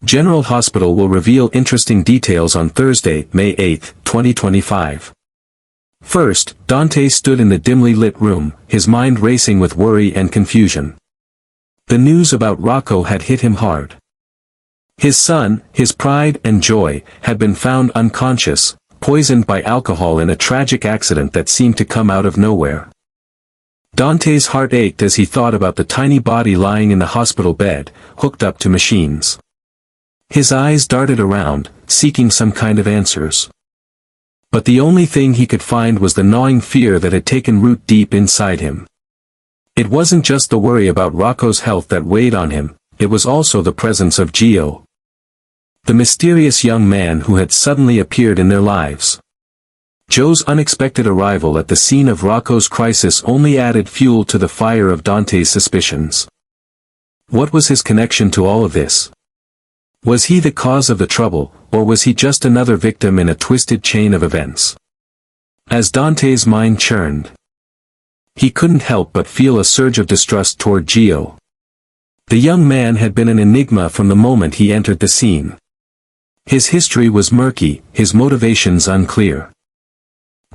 General Hospital will reveal interesting details on Thursday, May 8, 2025. First, Dante stood in the dimly lit room, his mind racing with worry and confusion. The news about Rocco had hit him hard. His son, his pride and joy, had been found unconscious, poisoned by alcohol in a tragic accident that seemed to come out of nowhere. Dante's heart ached as he thought about the tiny body lying in the hospital bed, hooked up to machines. His eyes darted around, seeking some kind of answers. But the only thing he could find was the gnawing fear that had taken root deep inside him. It wasn't just the worry about Rocco's health that weighed on him, it was also the presence of Gio. The mysterious young man who had suddenly appeared in their lives. Joe's unexpected arrival at the scene of Rocco's crisis only added fuel to the fire of Dante's suspicions. What was his connection to all of this? Was he the cause of the trouble, or was he just another victim in a twisted chain of events? As Dante's mind churned, he couldn't help but feel a surge of distrust toward Gio. The young man had been an enigma from the moment he entered the scene. His history was murky, his motivations unclear.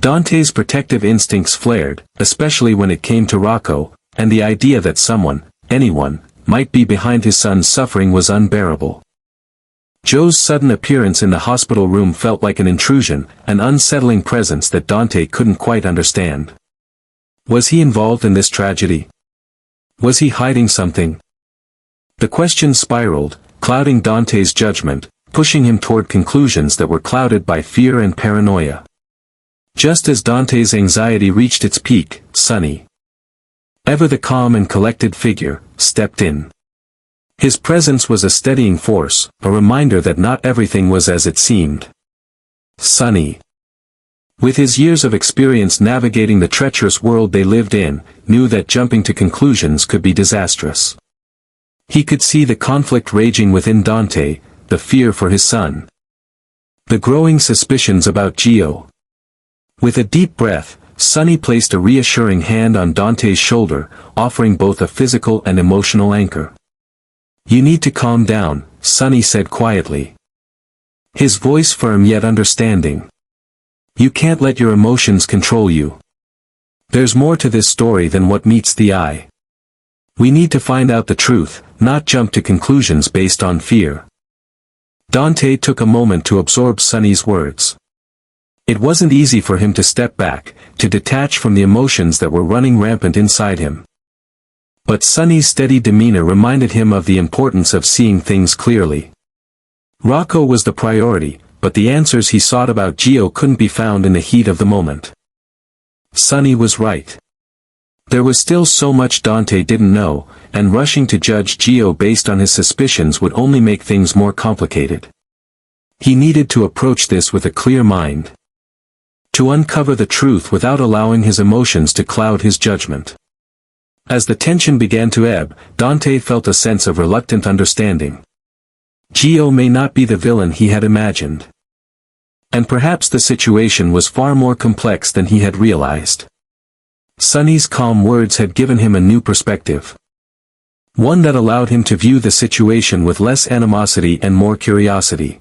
Dante's protective instincts flared, especially when it came to Rocco, and the idea that someone, anyone, might be behind his son's suffering was unbearable. Joe's sudden appearance in the hospital room felt like an intrusion, an unsettling presence that Dante couldn't quite understand. Was he involved in this tragedy? Was he hiding something? The questions spiraled, clouding Dante's judgment, pushing him toward conclusions that were clouded by fear and paranoia. Just as Dante's anxiety reached its peak, Sonny, ever the calm and collected figure, stepped in. His presence was a steadying force, a reminder that not everything was as it seemed. Sonny, with his years of experience navigating the treacherous world they lived in, knew that jumping to conclusions could be disastrous. He could see the conflict raging within Dante, the fear for his son, the growing suspicions about Gio. With a deep breath, Sonny placed a reassuring hand on Dante's shoulder, offering both a physical and emotional anchor. "You need to calm down," Sonny said quietly. His voice firm yet understanding. "You can't let your emotions control you. There's more to this story than what meets the eye. We need to find out the truth, not jump to conclusions based on fear." Dante took a moment to absorb Sonny's words. It wasn't easy for him to step back, to detach from the emotions that were running rampant inside him. But Sonny's steady demeanor reminded him of the importance of seeing things clearly. Rocco was the priority, but the answers he sought about Gio couldn't be found in the heat of the moment. Sonny was right. There was still so much Dante didn't know, and rushing to judge Gio based on his suspicions would only make things more complicated. He needed to approach this with a clear mind. To uncover the truth without allowing his emotions to cloud his judgment. As the tension began to ebb, Dante felt a sense of reluctant understanding. Gio may not be the villain he had imagined. And perhaps the situation was far more complex than he had realized. Sonny's calm words had given him a new perspective. One that allowed him to view the situation with less animosity and more curiosity.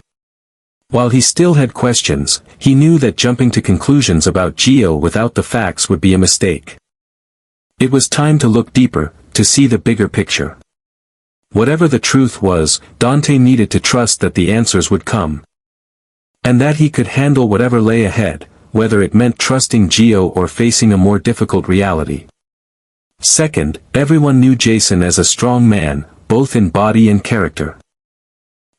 While he still had questions, he knew that jumping to conclusions about Gio without the facts would be a mistake. It was time to look deeper, to see the bigger picture. Whatever the truth was, Dante needed to trust that the answers would come. And that he could handle whatever lay ahead, whether it meant trusting Gio or facing a more difficult reality. Second, everyone knew Jason as a strong man, both in body and character.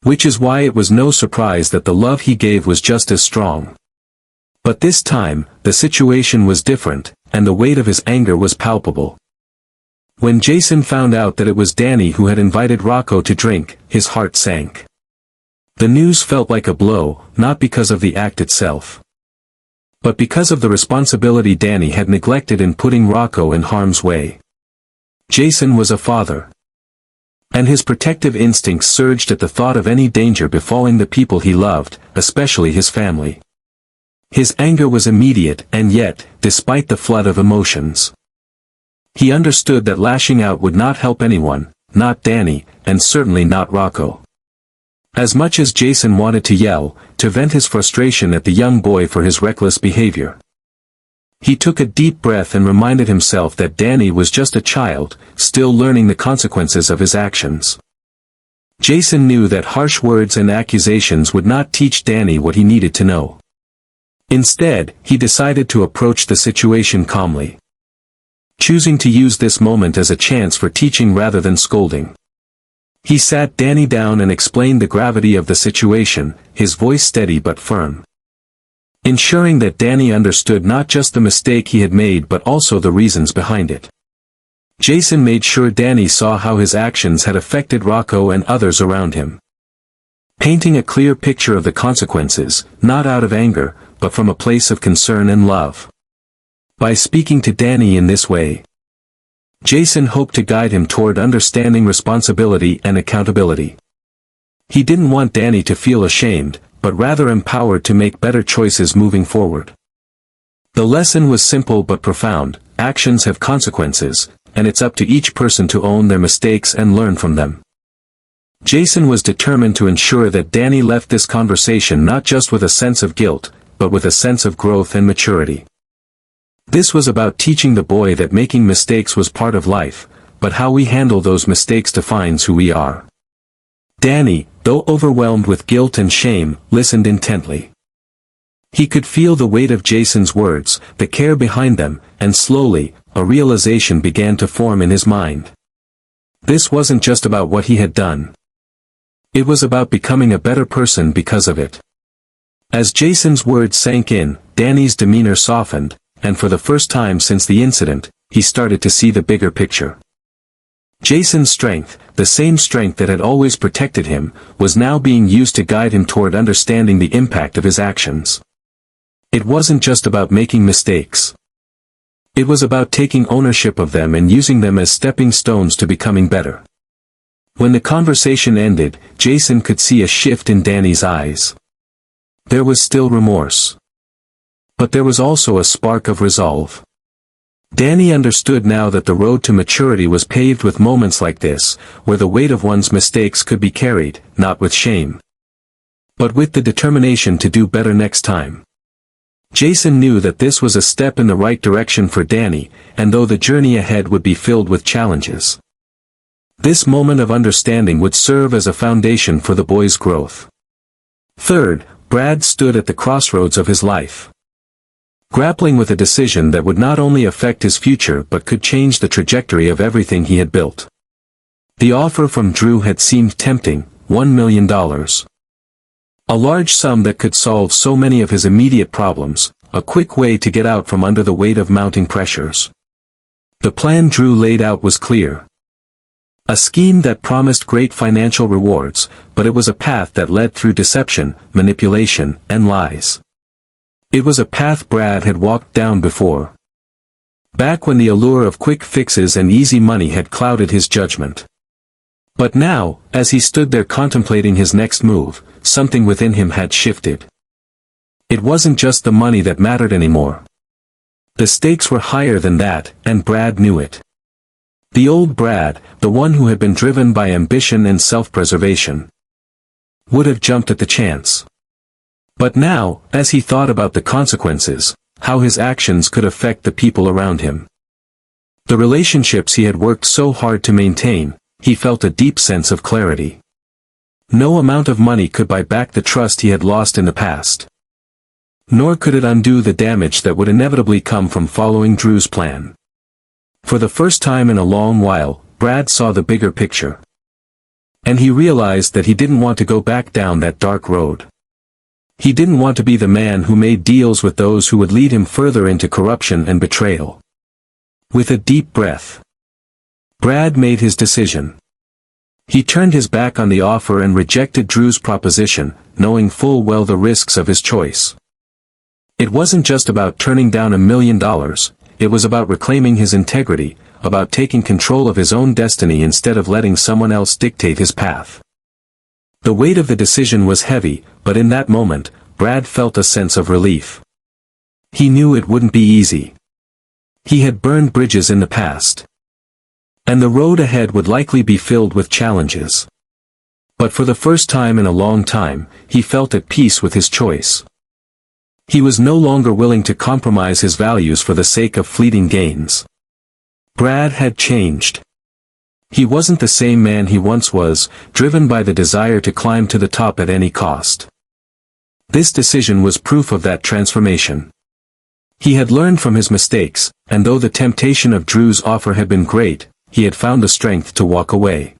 Which is why it was no surprise that the love he gave was just as strong. But this time, the situation was different, and the weight of his anger was palpable. When Jason found out that it was Danny who had invited Rocco to drink, his heart sank. The news felt like a blow, not because of the act itself, but because of the responsibility Danny had neglected in putting Rocco in harm's way. Jason was a father. And his protective instincts surged at the thought of any danger befalling the people he loved, especially his family. His anger was immediate, and yet, despite the flood of emotions, he understood that lashing out would not help anyone, not Danny, and certainly not Rocco. As much as Jason wanted to yell, to vent his frustration at the young boy for his reckless behavior, he took a deep breath and reminded himself that Danny was just a child, still learning the consequences of his actions. Jason knew that harsh words and accusations would not teach Danny what he needed to know. Instead, he decided to approach the situation calmly, choosing to use this moment as a chance for teaching rather than scolding. He sat Danny down and explained the gravity of the situation, his voice steady but firm, ensuring that Danny understood not just the mistake he had made but also the reasons behind it. Jason made sure Danny saw how his actions had affected Rocco and others around him, painting a clear picture of the consequences, not out of anger, but from a place of concern and love. By speaking to Danny in this way, Jason hoped to guide him toward understanding responsibility and accountability. He didn't want Danny to feel ashamed, but rather empowered to make better choices moving forward. The lesson was simple but profound: actions have consequences, and it's up to each person to own their mistakes and learn from them. Jason was determined to ensure that Danny left this conversation not just with a sense of guilt, but with a sense of growth and maturity. This was about teaching the boy that making mistakes was part of life, but how we handle those mistakes defines who we are. Danny, though overwhelmed with guilt and shame, listened intently. He could feel the weight of Jason's words, the care behind them, and slowly, a realization began to form in his mind. This wasn't just about what he had done. It was about becoming a better person because of it. As Jason's words sank in, Danny's demeanor softened, and for the first time since the incident, he started to see the bigger picture. Jason's strength, the same strength that had always protected him, was now being used to guide him toward understanding the impact of his actions. It wasn't just about making mistakes. It was about taking ownership of them and using them as stepping stones to becoming better. When the conversation ended, Jason could see a shift in Danny's eyes. There was still remorse, but there was also a spark of resolve. Danny understood now that the road to maturity was paved with moments like this, where the weight of one's mistakes could be carried, not with shame, but with the determination to do better next time. Jason knew that this was a step in the right direction for Danny, and though the journey ahead would be filled with challenges, this moment of understanding would serve as a foundation for the boy's growth. Third, Brad stood at the crossroads of his life, grappling with a decision that would not only affect his future but could change the trajectory of everything he had built. The offer from Drew had seemed tempting, $1 million. A large sum that could solve so many of his immediate problems, a quick way to get out from under the weight of mounting pressures. The plan Drew laid out was clear. A scheme that promised great financial rewards, but it was a path that led through deception, manipulation, and lies. It was a path Brad had walked down before, back when the allure of quick fixes and easy money had clouded his judgment. But now, as he stood there contemplating his next move, something within him had shifted. It wasn't just the money that mattered anymore. The stakes were higher than that, and Brad knew it. The old Brad, the one who had been driven by ambition and self-preservation, would have jumped at the chance. But now, as he thought about the consequences, how his actions could affect the people around him, the relationships he had worked so hard to maintain, he felt a deep sense of clarity. No amount of money could buy back the trust he had lost in the past. Nor could it undo the damage that would inevitably come from following Drew's plan. For the first time in a long while, Brad saw the bigger picture. And he realized that he didn't want to go back down that dark road. He didn't want to be the man who made deals with those who would lead him further into corruption and betrayal. With a deep breath, Brad made his decision. He turned his back on the offer and rejected Drew's proposition, knowing full well the risks of his choice. It wasn't just about turning down $1 million, it was about reclaiming his integrity, about taking control of his own destiny instead of letting someone else dictate his path. The weight of the decision was heavy, but in that moment, Brad felt a sense of relief. He knew it wouldn't be easy. He had burned bridges in the past, and the road ahead would likely be filled with challenges. But for the first time in a long time, he felt at peace with his choice. He was no longer willing to compromise his values for the sake of fleeting gains. Brad had changed. He wasn't the same man he once was, driven by the desire to climb to the top at any cost. This decision was proof of that transformation. He had learned from his mistakes, and though the temptation of Drew's offer had been great, he had found the strength to walk away.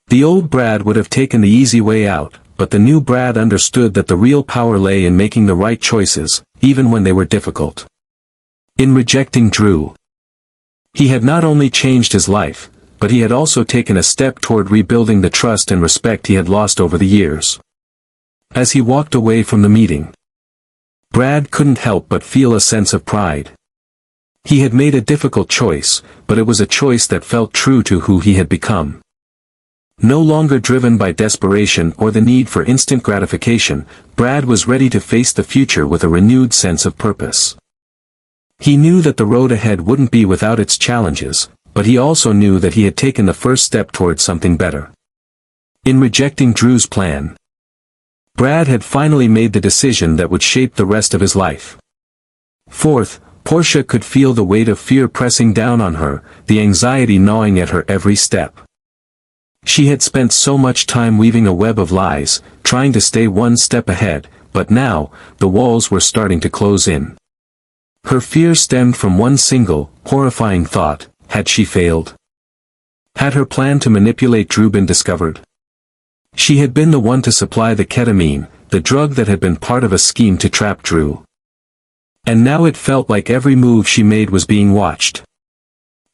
The old Brad would have taken the easy way out, but the new Brad understood that the real power lay in making the right choices, even when they were difficult. In rejecting Drew, he had not only changed his life, but he had also taken a step toward rebuilding the trust and respect he had lost over the years. As he walked away from the meeting, Brad couldn't help but feel a sense of pride. He had made a difficult choice, but it was a choice that felt true to who he had become. No longer driven by desperation or the need for instant gratification, Brad was ready to face the future with a renewed sense of purpose. He knew that the road ahead wouldn't be without its challenges, but he also knew that he had taken the first step towards something better. In rejecting Drew's plan, Brad had finally made the decision that would shape the rest of his life. Fourth, Portia could feel the weight of fear pressing down on her, the anxiety gnawing at her every step. She had spent so much time weaving a web of lies, trying to stay one step ahead, but now, the walls were starting to close in. Her fear stemmed from one single, horrifying thought: had she failed? Had her plan to manipulate Drew been discovered? She had been the one to supply the ketamine, the drug that had been part of a scheme to trap Drew. And now it felt like every move she made was being watched.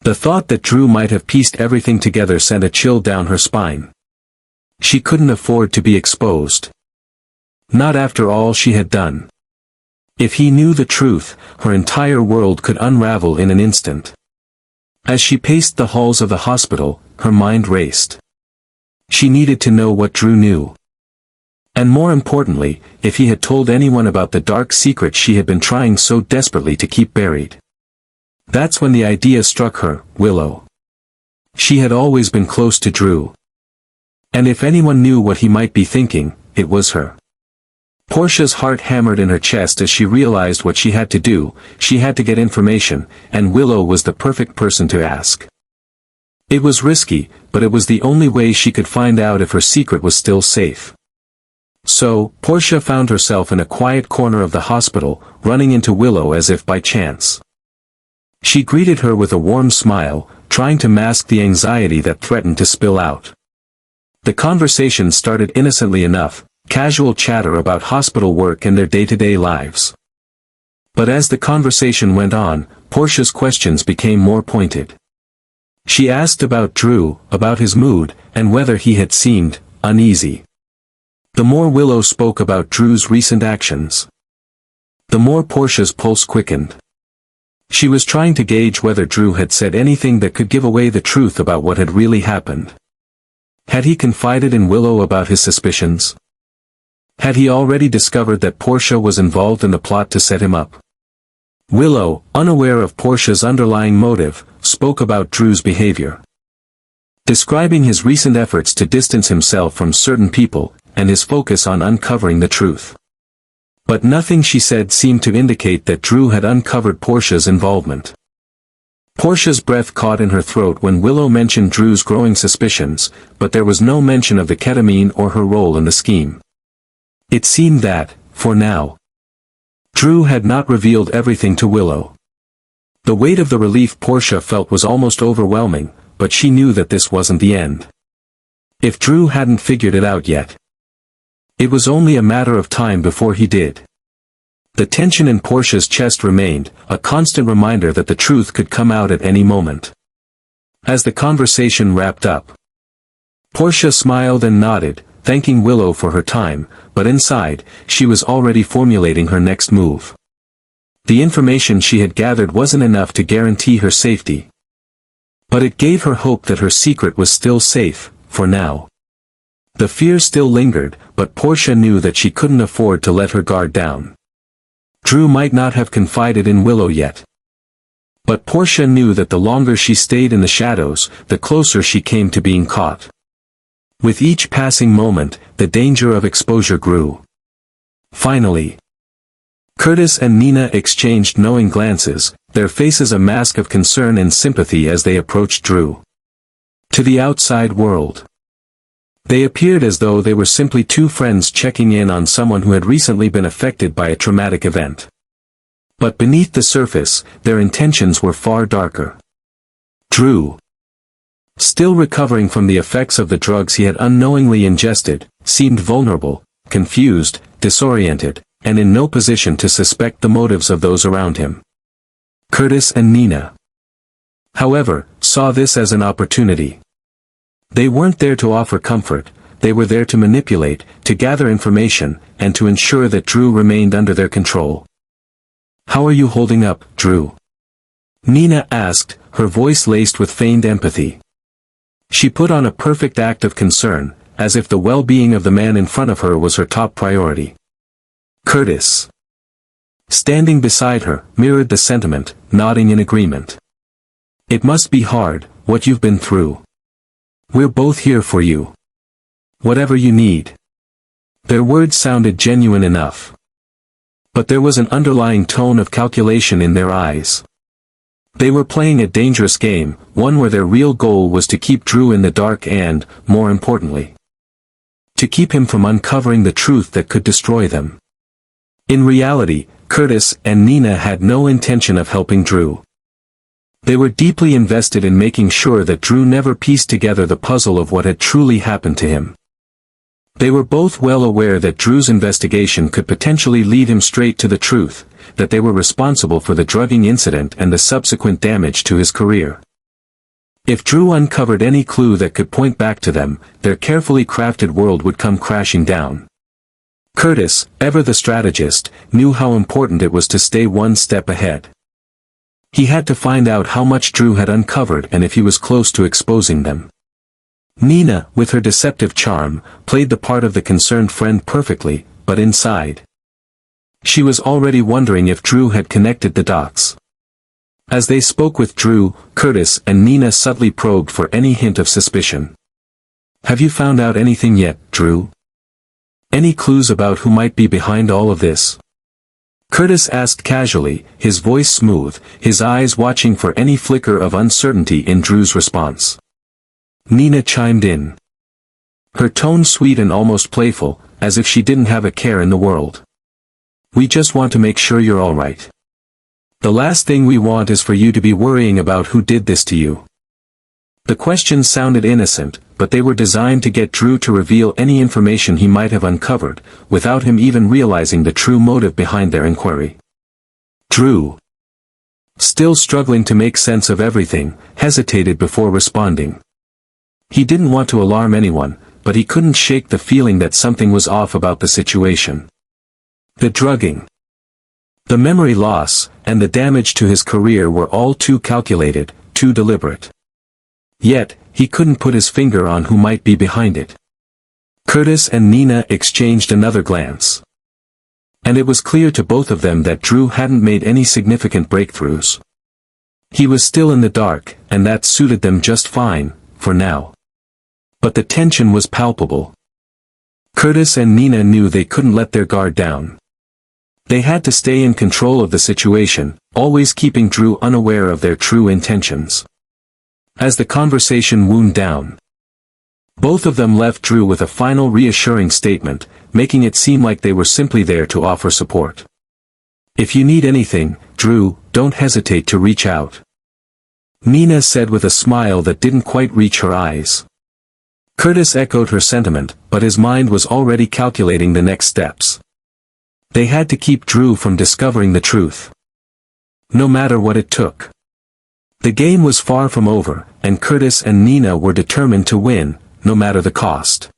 The thought that Drew might have pieced everything together sent a chill down her spine. She couldn't afford to be exposed. Not after all she had done. If he knew the truth, her entire world could unravel in an instant. As she paced the halls of the hospital, her mind raced. She needed to know what Drew knew. And more importantly, if he had told anyone about the dark secret she had been trying so desperately to keep buried. That's when the idea struck her: Willow. She had always been close to Drew. And if anyone knew what he might be thinking, it was her. Portia's heart hammered in her chest as she realized what she had to do. She had to get information, and Willow was the perfect person to ask. It was risky, but it was the only way she could find out if her secret was still safe. So, Portia found herself in a quiet corner of the hospital, running into Willow as if by chance. She greeted her with a warm smile, trying to mask the anxiety that threatened to spill out. The conversation started innocently enough, casual chatter about hospital work and their day-to-day lives. But as the conversation went on, Portia's questions became more pointed. She asked about Drew, about his mood, and whether he had seemed uneasy. The more Willow spoke about Drew's recent actions, the more Portia's pulse quickened. She was trying to gauge whether Drew had said anything that could give away the truth about what had really happened. Had he confided in Willow about his suspicions? Had he already discovered that Portia was involved in the plot to set him up? Willow, unaware of Portia's underlying motive, spoke about Drew's behavior. Describing his recent efforts to distance himself from certain people, and his focus on uncovering the truth. But nothing she said seemed to indicate that Drew had uncovered Portia's involvement. Portia's breath caught in her throat when Willow mentioned Drew's growing suspicions, but there was no mention of the ketamine or her role in the scheme. It seemed that, for now, Drew had not revealed everything to Willow. The weight of the relief Portia felt was almost overwhelming, but she knew that this wasn't the end. If Drew hadn't figured it out yet, it was only a matter of time before he did. The tension in Portia's chest remained, a constant reminder that the truth could come out at any moment. As the conversation wrapped up, Portia smiled and nodded, thanking Willow for her time, but inside, she was already formulating her next move. The information she had gathered wasn't enough to guarantee her safety. But it gave her hope that her secret was still safe, for now. The fear still lingered, but Portia knew that she couldn't afford to let her guard down. Drew might not have confided in Willow yet. But Portia knew that the longer she stayed in the shadows, the closer she came to being caught. With each passing moment, the danger of exposure grew. Finally, Curtis and Nina exchanged knowing glances, their faces a mask of concern and sympathy as they approached Drew. To the outside world, they appeared as though they were simply two friends checking in on someone who had recently been affected by a traumatic event. But beneath the surface, their intentions were far darker. Drew, still recovering from the effects of the drugs he had unknowingly ingested, seemed vulnerable, confused, disoriented, and in no position to suspect the motives of those around him. Curtis and Nina, however, saw this as an opportunity. They weren't there to offer comfort, they were there to manipulate, to gather information, and to ensure that Drew remained under their control. "How are you holding up, Drew?" Nina asked, her voice laced with feigned empathy. She put on a perfect act of concern, as if the well-being of the man in front of her was her top priority. Curtis, standing beside her, mirrored the sentiment, nodding in agreement. "It must be hard, what you've been through. We're both here for you. Whatever you need." Their words sounded genuine enough. But there was an underlying tone of calculation in their eyes. They were playing a dangerous game, one where their real goal was to keep Drew in the dark and, more importantly, to keep him from uncovering the truth that could destroy them. In reality, Curtis and Nina had no intention of helping Drew. They were deeply invested in making sure that Drew never pieced together the puzzle of what had truly happened to him. They were both well aware that Drew's investigation could potentially lead him straight to the truth, that they were responsible for the drugging incident and the subsequent damage to his career. If Drew uncovered any clue that could point back to them, their carefully crafted world would come crashing down. Curtis, ever the strategist, knew how important it was to stay one step ahead. He had to find out how much Drew had uncovered and if he was close to exposing them. Nina, with her deceptive charm, played the part of the concerned friend perfectly, but inside, she was already wondering if Drew had connected the dots. As they spoke with Drew, Curtis and Nina subtly probed for any hint of suspicion. "Have you found out anything yet, Drew? Any clues about who might be behind all of this?" Curtis asked casually, his voice smooth, his eyes watching for any flicker of uncertainty in Drew's response. Nina chimed in, her tone sweet and almost playful, as if she didn't have a care in the world. "We just want to make sure you're all right. The last thing we want is for you to be worrying about who did this to you." The questions sounded innocent, but they were designed to get Drew to reveal any information he might have uncovered, without him even realizing the true motive behind their inquiry. Drew, still struggling to make sense of everything, hesitated before responding. He didn't want to alarm anyone, but he couldn't shake the feeling that something was off about the situation. The drugging, the memory loss, and the damage to his career were all too calculated, too deliberate. Yet, he couldn't put his finger on who might be behind it. Curtis and Nina exchanged another glance. And it was clear to both of them that Drew hadn't made any significant breakthroughs. He was still in the dark, and that suited them just fine, for now. But the tension was palpable. Curtis and Nina knew they couldn't let their guard down. They had to stay in control of the situation, always keeping Drew unaware of their true intentions. As the conversation wound down, both of them left Drew with a final reassuring statement, making it seem like they were simply there to offer support. "If you need anything, Drew, don't hesitate to reach out," Nina said with a smile that didn't quite reach her eyes. Curtis echoed her sentiment, but his mind was already calculating the next steps. They had to keep Drew from discovering the truth, no matter what it took. The game was far from over, and Curtis and Nina were determined to win, no matter the cost.